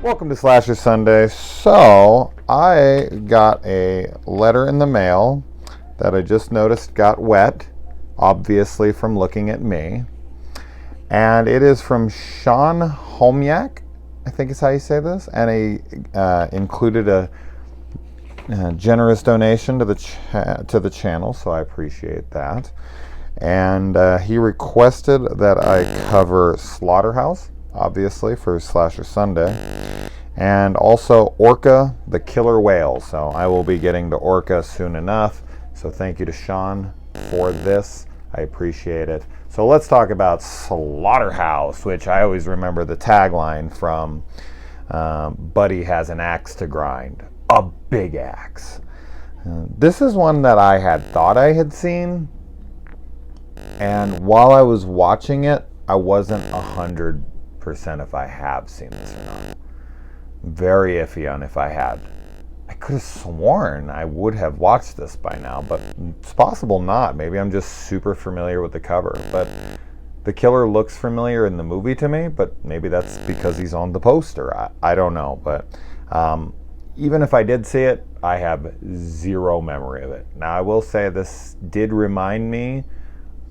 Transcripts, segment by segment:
Welcome to Slasher Sunday. So, I got a letter in the mail that I just noticed got wet, obviously from looking at me. And it is from Sean Homyak, I think is how you say this. And he included a generous donation to the channel, so I appreciate that. And he requested that I cover Slaughterhouse, obviously, for Slasher Sunday, and also Orca, the killer whale. So I will be getting to Orca soon enough. So thank you to Sean for this. I appreciate it. So let's talk about Slaughterhouse, which I always remember the tagline from Buddy has an axe to grind. A big axe. This is one that I had thought I had seen, and while I was watching it, I wasn't 100% if I have seen this or not. Very iffy on if I had. I could have sworn I would have watched this by now, but it's possible not. Maybe I'm just super familiar with the cover. But the killer looks familiar in the movie to me, but maybe that's because he's on the poster. I don't know. But even if I did see it, I have zero memory of it. Now, I will say this did remind me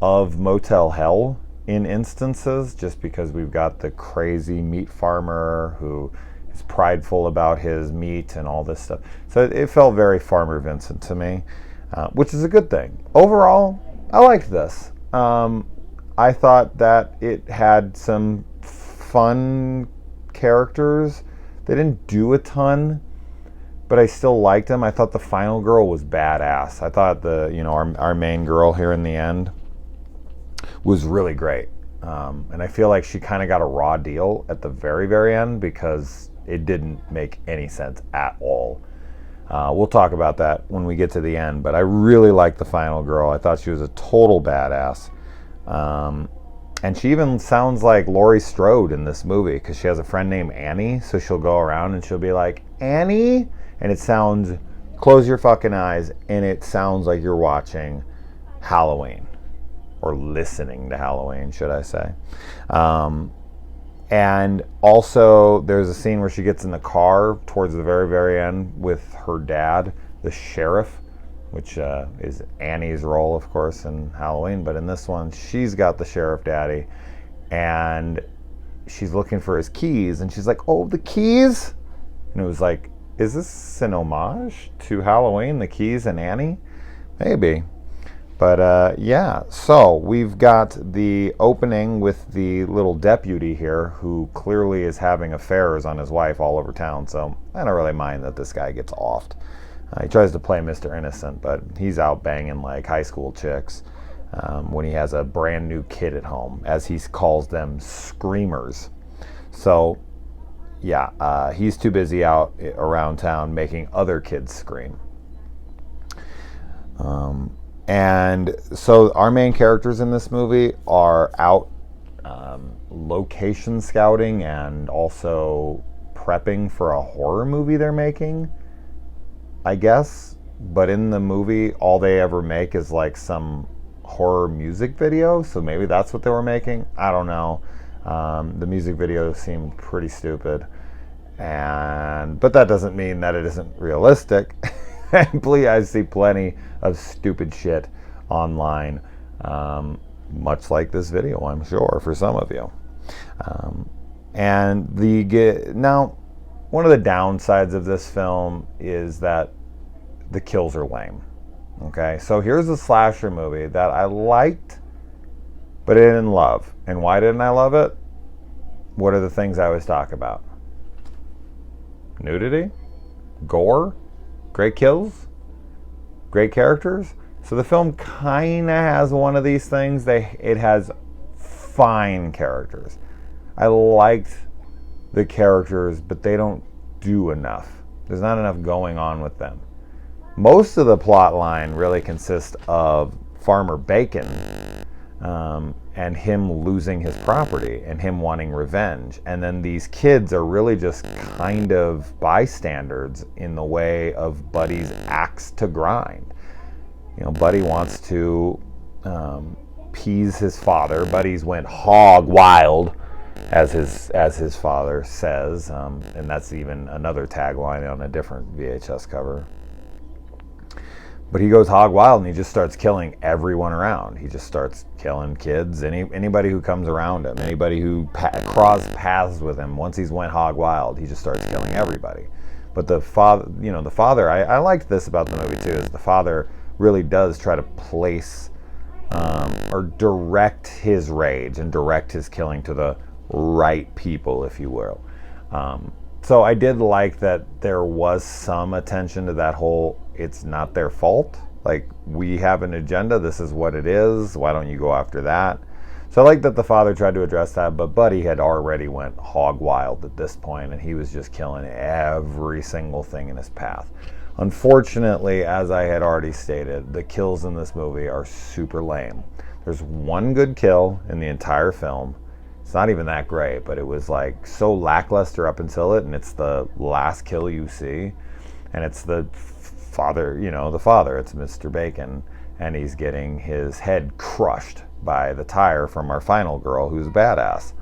of Motel Hell in instances, just because we've got the crazy meat farmer who is prideful about his meat and all this stuff. So it felt very Farmer Vincent to me, which is a good thing. Overall, I liked this. I thought that it had some fun characters. They didn't do a ton, but I still liked them. I thought the final girl was badass. I thought our main girl here in the end was really great. And I feel like she kind of got a raw deal at the very, very end because it didn't make any sense at all. We'll talk about that when we get to the end, but I really liked the final girl. I thought she was a total badass. And she even sounds like Laurie Strode in this movie because she has a friend named Annie, so she'll go around and she'll be like, Annie? And it sounds, close your fucking eyes, and it sounds like you're watching Halloween. Or listening to Halloween, should I say. And also, there's a scene where she gets in the car towards the very, very end with her dad, the sheriff, which is Annie's role, of course, in Halloween. But in this one, she's got the sheriff daddy, and she's looking for his keys, and she's like, oh, the keys? And it was like, is this an homage to Halloween, the keys and Annie? Maybe. But yeah, so we've got the opening with the little deputy here who clearly is having affairs on his wife all over town. So I don't really mind that this guy gets offed. He tries to play Mr. Innocent, but he's out banging like high school chicks when he has a brand new kid at home, as he calls them, screamers. So yeah, he's too busy out around town making other kids scream. And so our main characters in this movie are out location scouting and also prepping for a horror movie they're making, I guess. But in the movie, all they ever make is like some horror music video, so maybe that's what they were making. I don't know. The music video seemed pretty stupid, but that doesn't mean that it isn't realistic. I see plenty of stupid shit online, much like this video, I'm sure, for some of you. Now, one of the downsides of this film is that the kills are lame. Okay, so here's a slasher movie that I liked, but I didn't love. And why didn't I love it? What are the things I always talk about? Nudity, gore, great kills, great characters. So the film kind of has one of these things. It has fine characters. I liked the characters, but they don't do enough. There's not enough going on with them. Most of the plot line really consists of Farmer Bacon and him losing his property and him wanting revenge. And then these kids are really just kind of bystanders in the way of Buddy's axe to grind. Buddy wants to appease his father. Buddy's went hog wild as his father says, and that's even another tagline on a different VHS cover. But he goes hog wild and he just starts killing everyone around. He just starts killing kids, anybody who comes around him, anybody who crossed paths with him. Once he's went hog wild, he just starts killing everybody. But the father, I liked this about the movie too, is the father really does try to place or direct his rage and direct his killing to the right people, if you will. So I did like that there was some attention to that whole, it's not their fault. Like, we have an agenda, this is what it is, why don't you go after that? So I like that the father tried to address that, but Buddy had already went hog wild at this point, and he was just killing every single thing in his path. Unfortunately, as I had already stated, the kills in this movie are super lame. There's one good kill in the entire film. It's not even that great, but it was like so lackluster up until it, and it's the last kill you see, and it's the father, it's Mr. Bacon, and he's getting his head crushed by the tire from our final girl, who's a badass.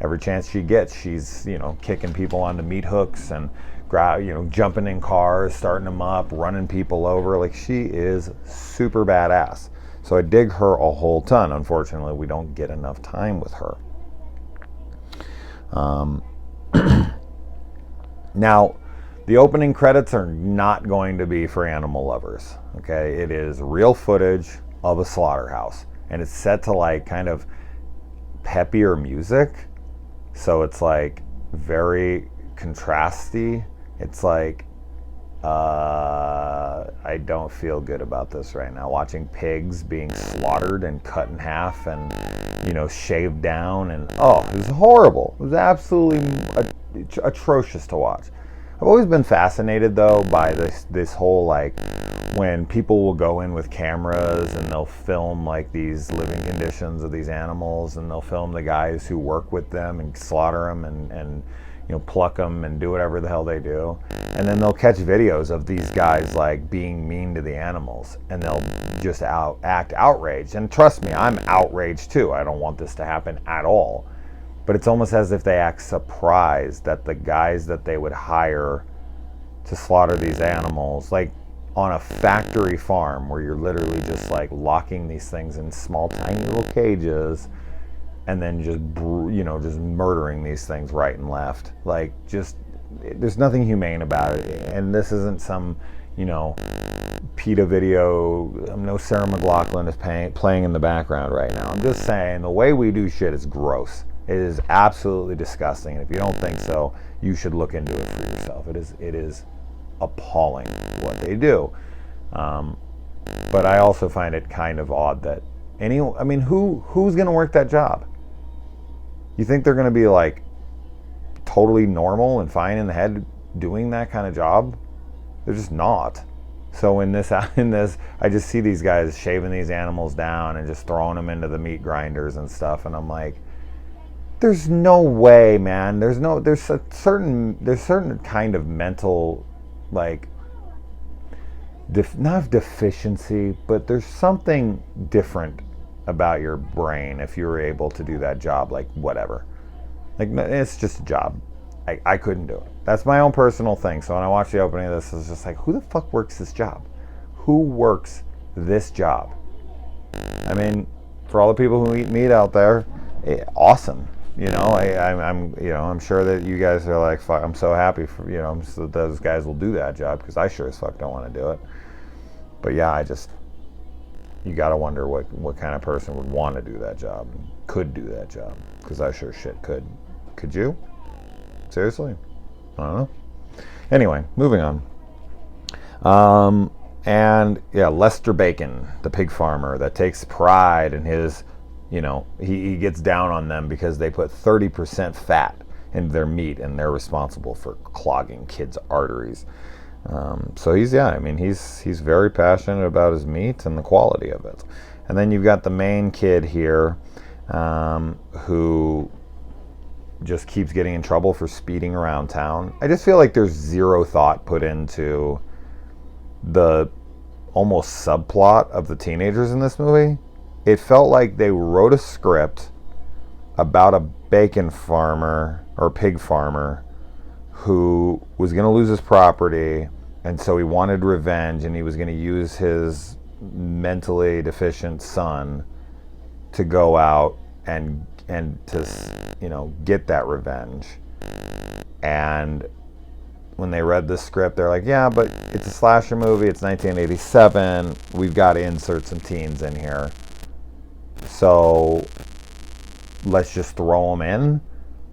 Every chance she gets, she's, kicking people onto meat hooks and, jumping in cars, starting them up, running people over. Like, she is super badass. So I dig her a whole ton. Unfortunately, we don't get enough time with her. Now, the opening credits are not going to be for animal lovers. Okay, it is real footage of a slaughterhouse, and it's set to like kind of peppier music, so it's like very contrasty. It's like I don't feel good about this right now. Watching pigs being slaughtered and cut in half and shaved down, and it was horrible. It was absolutely atrocious to watch. I've always been fascinated though by this whole, like, when people will go in with cameras and they'll film like these living conditions of these animals, and they'll film the guys who work with them and slaughter them and pluck them and do whatever the hell they do. And then they'll catch videos of these guys like being mean to the animals, and they'll just act outraged. And trust me, I'm outraged too. I don't want this to happen at all. But it's almost as if they act surprised that the guys that they would hire to slaughter these animals, like on a factory farm where you're literally just like locking these things in small tiny little cages, and then just murdering these things right and left. Like, just, there's nothing humane about it. And this isn't some, PETA video. No Sarah McLachlan is playing in the background right now. I'm just saying, the way we do shit is gross. It is absolutely disgusting. And if you don't think so, you should look into it for yourself. It is appalling what they do. But I also find it kind of odd that who's going to work that job? You think they're going to be like totally normal and fine in the head doing that kind of job? They're just not. So in this, I just see these guys shaving these animals down and just throwing them into the meat grinders and stuff, and I'm like, there's no way, man. There's a certain kind of mental, like, not deficiency, but there's something different about your brain if you were able to do that job. Like, whatever, like, it's just a job. I couldn't do it. That's my own personal thing. So when I watched the opening of this, I was just like, who the fuck works this job? Who works this job? I mean, for all the people who eat meat out there, awesome. I'm sure that you guys are like, fuck, I'm so happy for, so that those guys will do that job, because I sure as fuck don't want to do it. But yeah, you gotta wonder what kind of person would want to do that job, and could do that job, because I sure shit could. Could you? Seriously? I don't know. Anyway, moving on. And yeah, Lester Bacon, the pig farmer that takes pride in his, he gets down on them because they put 30% fat into their meat, and they're responsible for clogging kids' arteries. So he's very passionate about his meat and the quality of it. And then you've got the main kid here, who just keeps getting in trouble for speeding around town. I just feel like there's zero thought put into the almost subplot of the teenagers in this movie. It felt like they wrote a script about a bacon farmer or pig farmer who was going to lose his property, and so he wanted revenge, and he was going to use his mentally deficient son to go out and to, you know, get that revenge. And when they read the script, they're like, yeah, but it's a slasher movie, it's 1987, we've got to insert some teens in here, so let's just throw them in.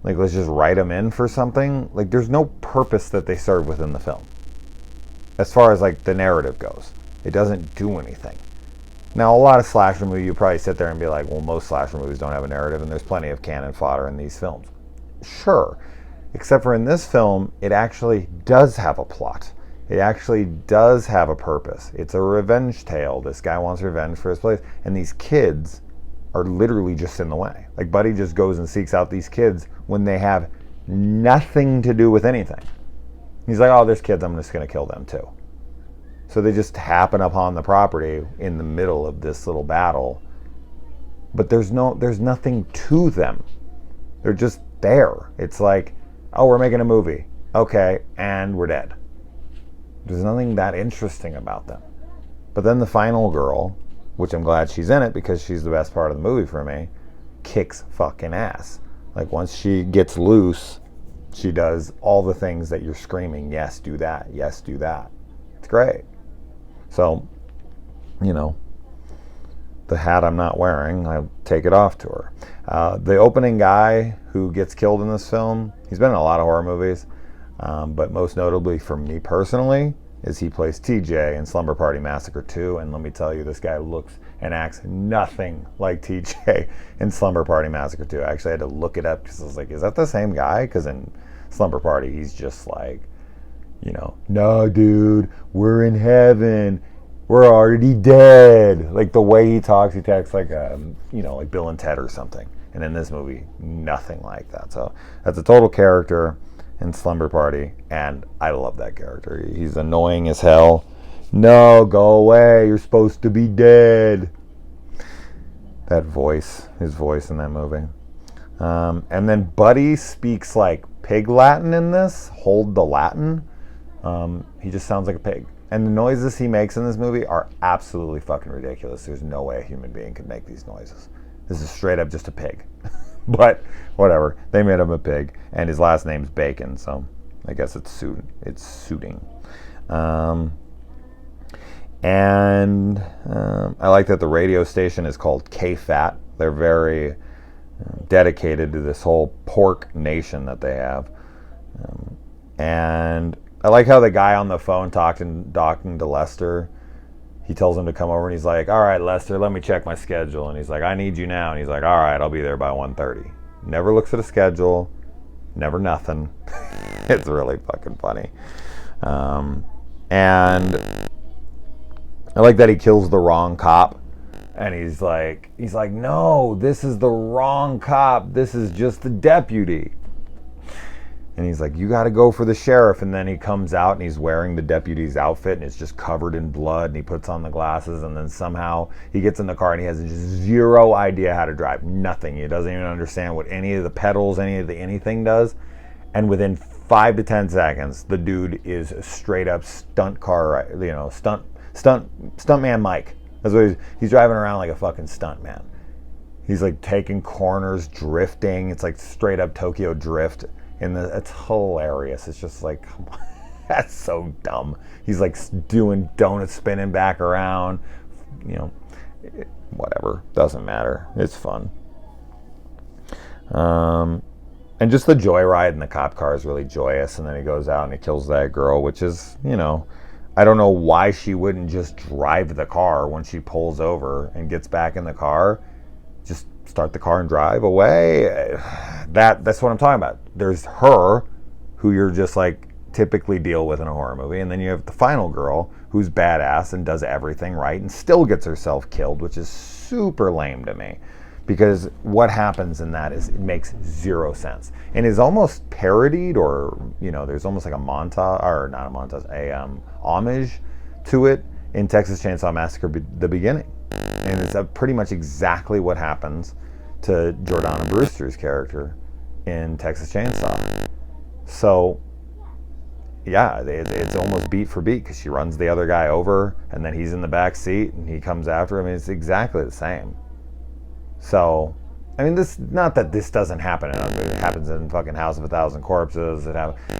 Like, let's just write them in for something. Like, there's no purpose that they serve within the film. As far as, like, the narrative goes, it doesn't do anything. Now, a lot of slasher movies, you probably sit there and be like, well, most slasher movies don't have a narrative, and there's plenty of cannon fodder in these films. Sure. Except for in this film, it actually does have a plot. It actually does have a purpose. It's a revenge tale. This guy wants revenge for his place, and these kids are literally just in the way. Like, Buddy just goes and seeks out these kids when they have nothing to do with anything. He's like, oh, there's kids, I'm just going to kill them too. So they just happen upon the property in the middle of this little battle. But there's nothing to them. They're just there. It's like, oh, we're making a movie. Okay, and we're dead. There's nothing that interesting about them. But then the final girl, which I'm glad she's in it because she's the best part of the movie for me, kicks fucking ass. Like, once she gets loose, she does all the things that you're screaming, yes, do that, yes, do that. It's great. So, you know, the hat I'm not wearing, I'll take it off to her. The opening guy who gets killed in this film, he's been in a lot of horror movies, but most notably for me personally, is he plays TJ in Slumber Party Massacre 2, and let me tell you, this guy looks and acts nothing like TJ in Slumber Party Massacre 2. I actually had to look it up because I was like, is that the same guy? Because in Slumber Party, he's just like, you know, no, dude, we're in heaven. We're already dead. Like, the way he talks like, you know, like Bill and Ted or something. And in this movie, nothing like that. So that's a total character in Slumber Party, and I love that character. He's annoying as hell. No, go away. You're supposed to be dead. That voice, his voice in that movie. And then Buddy speaks like pig Latin in this. Hold the Latin. He just sounds like a pig. And the noises he makes in this movie are absolutely fucking ridiculous. There's no way a human being could make these noises. This is straight up just a pig. But whatever. They made him a pig. And his last name's Bacon, so I guess it's suiting. I like that the radio station is called K-Fat. They're very dedicated to this whole pork nation that they have. And I like how the guy on the phone talking to Lester, he tells him to come over, and he's like, all right, Lester, let me check my schedule. And he's like, I need you now. And he's like, all right, I'll be there by 1:30. Never looks at a schedule, never nothing. It's really fucking funny. And I like that he kills the wrong cop. And he's like, no, this is the wrong cop. This is just the deputy. And he's like, you got to go for the sheriff. And then he comes out and he's wearing the deputy's outfit and it's just covered in blood. And he puts on the glasses, and then somehow he gets in the car and he has just zero idea how to drive. Nothing. He doesn't even understand what any of the pedals, any of the anything does. And within 5 to 10 seconds, the dude is straight up stunt car, you know, stuntman Mike. That's what he's driving around like a fucking stuntman. He's like taking corners, drifting. It's like straight up Tokyo Drift. And it's hilarious. It's just like, come on. That's so dumb. He's like doing donuts, spinning back around. You know, whatever. Doesn't matter. It's fun. And just the joyride in the cop car is really joyous. And then he goes out and he kills that girl, which is, you know, I don't know why she wouldn't just drive the car when she pulls over and gets back in the car. Just start the car and drive away. That's what I'm talking about. There's her, who you're just like typically deal with in a horror movie, and then you have the final girl who's badass and does everything right and still gets herself killed, which is super lame to me, because what happens in that is it makes zero sense and is almost parodied, or you know, there's almost like a montage, or not a montage, a homage to it in Texas Chainsaw Massacre, the beginning. And it's pretty much exactly what happens to Jordana Brewster's character in Texas Chainsaw. So, yeah, it's almost beat for beat because she runs the other guy over and then he's in the back seat and he comes after him. It's exactly the same. So, I mean, not that this doesn't happen. It happens in fucking House of a Thousand Corpses. It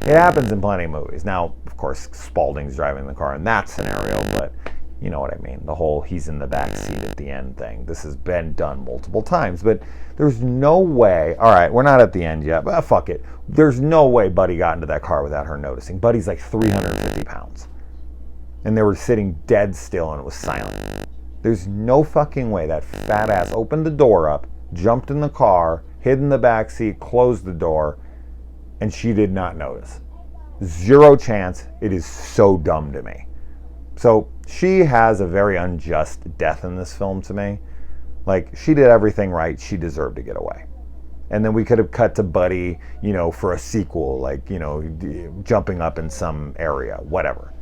happens in plenty of movies. Now, of course, Spaulding's driving the car in that scenario, but you know what I mean. The whole he's in the back seat at the end thing. This has been done multiple times, but there's no way. All right, we're not at the end yet, but fuck it. There's no way Buddy got into that car without her noticing. Buddy's like 350 pounds. And they were sitting dead still and it was silent. There's no fucking way that fat ass opened the door up, jumped in the car, hid in the back seat, closed the door, and she did not notice. Zero chance. It is so dumb to me. So she has a very unjust death in this film to me. Like, she did everything right. She deserved to get away. And then we could have cut to Buddy, for a sequel, like, jumping up in some area, whatever.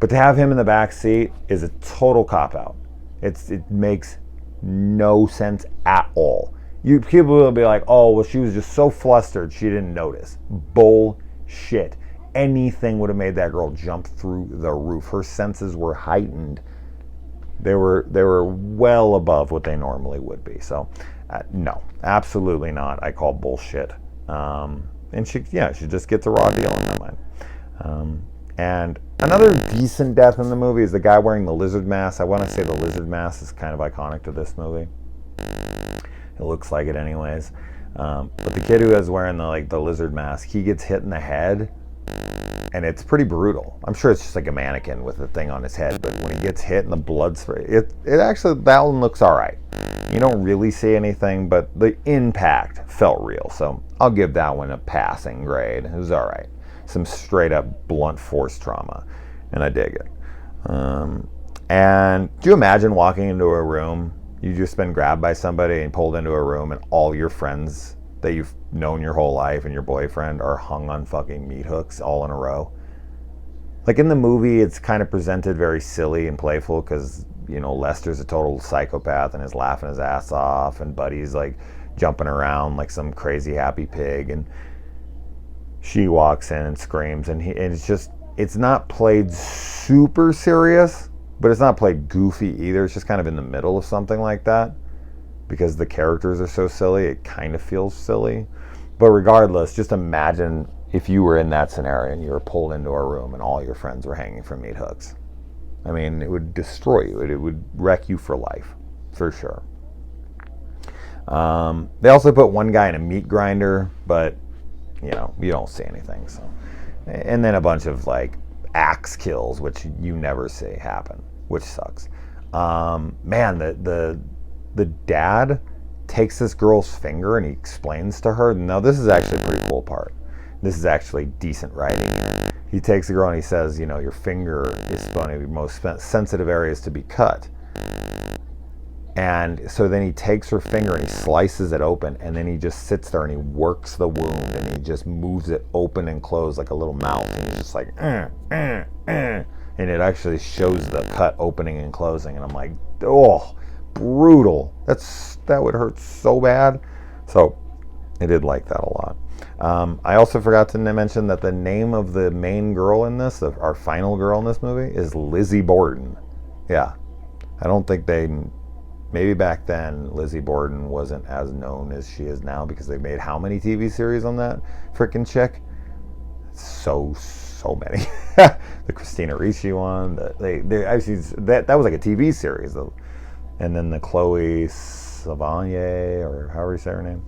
But to have him in the back seat is a total cop-out. It makes no sense at all. People will be like, oh, well, she was just so flustered she didn't notice. Bullshit. Anything would have made that girl jump through the roof. Her senses were heightened. They were well above what they normally would be. So, no, absolutely not. I call bullshit. And she just gets a raw deal in my mind. And another decent death in the movie is the guy wearing the lizard mask. I want to say the lizard mask is kind of iconic to this movie. It looks like it anyways. But the kid who is wearing the lizard mask, he gets hit in the head. And it's pretty brutal. I'm sure it's just like a mannequin with a thing on his head, but when he gets hit and the blood spray, it actually, that one looks all right. You don't really see anything, but the impact felt real. So I'll give that one a passing grade. It was all right. Some straight up blunt force trauma, and I dig it. And do you imagine walking into a room, you just been grabbed by somebody and pulled into a room, and all your friends that you've known your whole life and your boyfriend are hung on fucking meat hooks all in a row? Like in the movie, it's kind of presented very silly and playful because, Lester's a total psychopath and is laughing his ass off, and Buddy's like jumping around like some crazy happy pig, and she walks in and screams, and it's not played super serious, but it's not played goofy either. It's just kind of in the middle of something like that. Because the characters are so silly, it kind of feels silly. But regardless, just imagine if you were in that scenario and you were pulled into a room and all your friends were hanging from meat hooks. I mean, it would destroy you. It would wreck you for life, for sure. They also put one guy in a meat grinder, but, you don't see anything. So, and then a bunch of, axe kills, which you never see happen, which sucks. Man, the dad takes this girl's finger and he explains to her. Now, this is actually a pretty cool part. This is actually decent writing. He takes the girl and he says, your finger is one of the most sensitive areas to be cut. And so then he takes her finger and he slices it open, and then he just sits there and he works the wound and he just moves it open and closed like a little mouth. And he's just like, and it actually shows the cut opening and closing. And I'm like, oh, brutal. That would hurt so bad. So I did like that a lot. I also forgot to mention that the name of the main girl in this, our final girl in this movie, is Lizzie Borden. Yeah. I don't think maybe back then Lizzie Borden wasn't as known as she is now because they made how many TV series on that freaking chick? So many. The Christina Ricci one. That was like a TV series though. And then the Chloe Sevigny, or however you say her name.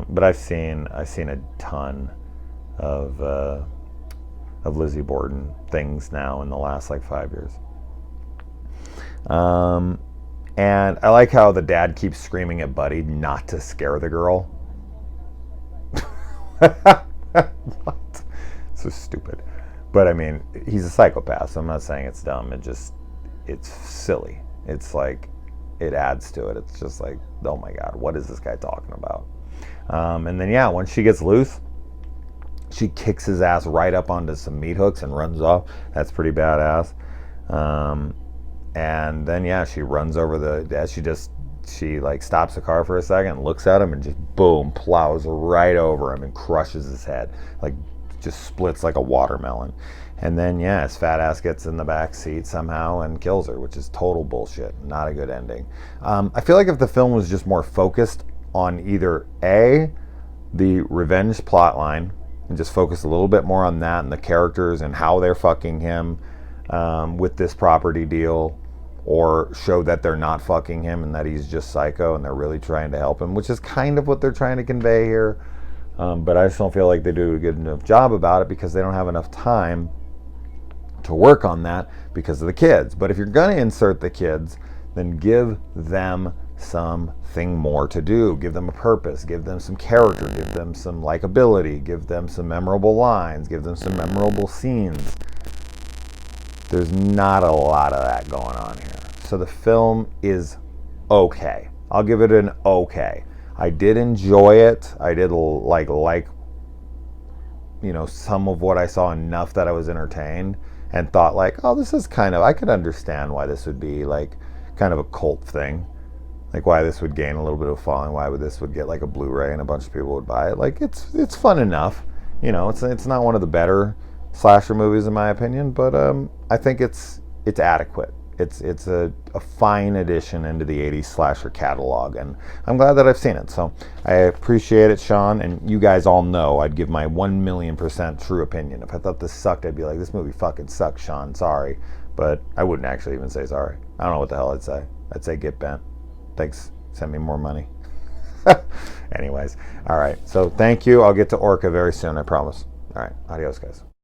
But I've seen a ton of Lizzie Borden things now in the last 5 years. And I like how the dad keeps screaming at Buddy not to scare the girl. What? So stupid. But I mean, he's a psychopath, so I'm not saying it's dumb. It's silly. It's it adds to it. It's just oh my God, what is this guy talking about? And then, once she gets loose, she kicks his ass right up onto some meat hooks and runs off. That's pretty badass. And then, she runs over she she like stops the car for a second, looks at him, and just boom, plows right over him and crushes his head, like just splits like a watermelon. And then his fat ass gets in the back seat somehow and kills her, which is total bullshit. Not a good ending. I feel like if the film was just more focused on either the revenge plotline, and just focus a little bit more on that and the characters and how they're fucking him with this property deal, or show that they're not fucking him and that he's just psycho and they're really trying to help him, which is kind of what they're trying to convey here. But I just don't feel like they do a good enough job about it because they don't have enough time to work on that because of the kids. But if you're going to insert the kids, then give them something more to do. Give them a purpose. Give them some character. Give them some likability. Give them some memorable lines. Give them some memorable scenes. There's not a lot of that going on here. So the film is okay. I'll give it an okay. I did enjoy it. I did like some of what I saw enough that I was entertained and thought like, oh, this is kind of, I could understand why this would be like kind of a cult thing. Like why this would gain a little bit of following, why this would get like a Blu-ray and a bunch of people would buy it. Like it's fun enough. It's not one of the better slasher movies in my opinion, but I think it's adequate. It's a fine addition into the 80s slasher catalog, and I'm glad that I've seen it. So I appreciate it, Sean, and you guys all know I'd give my 1,000,000% true opinion. If I thought this sucked, I'd be like, this movie fucking sucks, Sean, sorry. But I wouldn't actually even say sorry. I don't know what the hell I'd say. I'd say get bent. Thanks. Send me more money. Anyways, all right. So thank you. I'll get to Orca very soon, I promise. All right. Adios, guys.